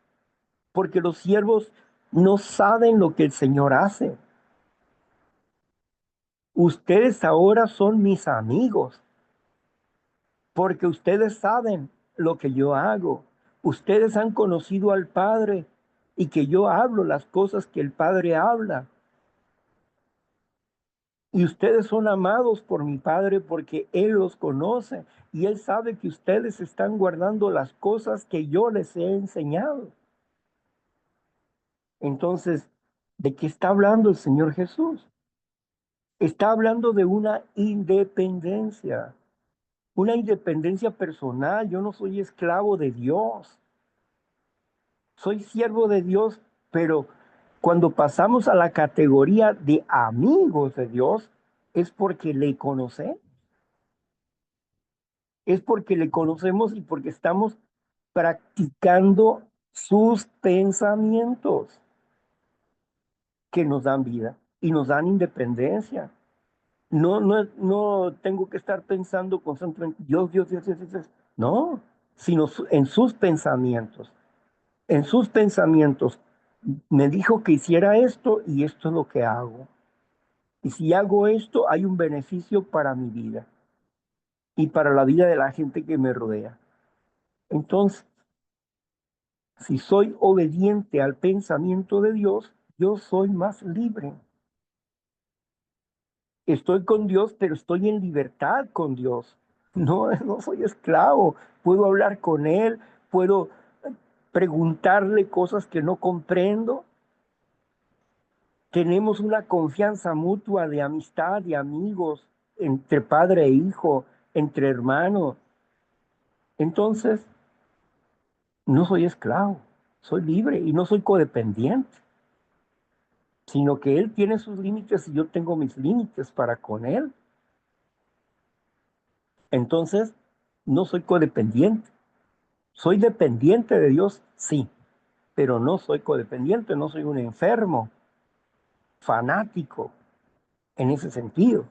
porque los siervos no saben lo que el Señor hace. Ustedes ahora son mis amigos, porque ustedes saben lo que yo hago. Ustedes han conocido al Padre y que yo hablo las cosas que el Padre habla. Y ustedes son amados por mi Padre porque Él los conoce y Él sabe que ustedes están guardando las cosas que yo les he enseñado. Entonces, ¿de qué está hablando el Señor Jesús? Está hablando de una independencia personal. Yo no soy esclavo de Dios, soy siervo de Dios, pero cuando pasamos a la categoría de amigos de Dios, es porque le conocemos. Es porque le conocemos y porque estamos practicando sus pensamientos que nos dan vida y nos dan independencia. No tengo que estar pensando constantemente, Dios, Dios, Dios, Dios, Dios, Dios. No, sino en sus pensamientos. En sus pensamientos me dijo que hiciera esto y esto es lo que hago. Y si hago esto, hay un beneficio para mi vida y para la vida de la gente que me rodea. Entonces, si soy obediente al pensamiento de Dios, yo soy más libre. Estoy con Dios, pero estoy en libertad con Dios. No, no soy esclavo. Puedo hablar con él, puedo preguntarle cosas que no comprendo. Tenemos una confianza mutua de amistad, de amigos, entre padre e hijo, entre hermanos. Entonces, no soy esclavo, soy libre y no soy codependiente, sino que él tiene sus límites y yo tengo mis límites para con él. Entonces, no soy codependiente. Soy dependiente de Dios, sí, pero no soy codependiente, no soy un enfermo, fanático en ese sentido.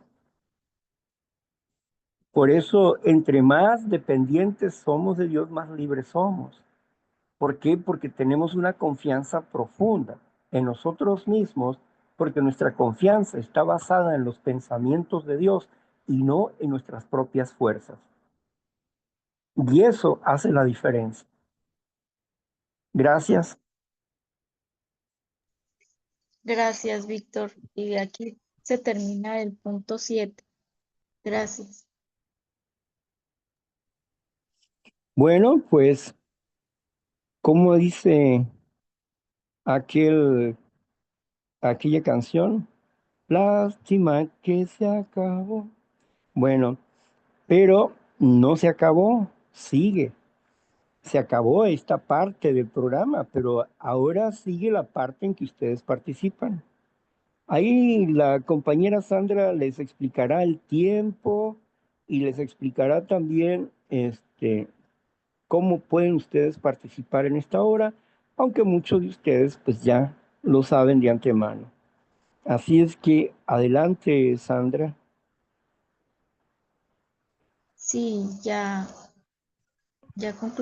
Por eso, entre más dependientes somos de Dios, más libres somos. ¿Por qué? Porque tenemos una confianza profunda en nosotros mismos, porque nuestra confianza está basada en los pensamientos de Dios y no en nuestras propias fuerzas. Y eso hace la diferencia. Gracias. Gracias, Víctor. Y aquí se termina el punto 7. Gracias. Bueno, pues, como dice aquella canción, lástima que se acabó. Bueno, pero no se acabó, sigue. Se acabó esta parte del programa, pero ahora sigue la parte en que ustedes participan. Ahí la compañera Sandra les explicará el tiempo y les explicará también cómo pueden ustedes participar en esta hora, aunque muchos de ustedes pues ya lo saben de antemano. Así es que adelante, Sandra. Sí, ya concluí.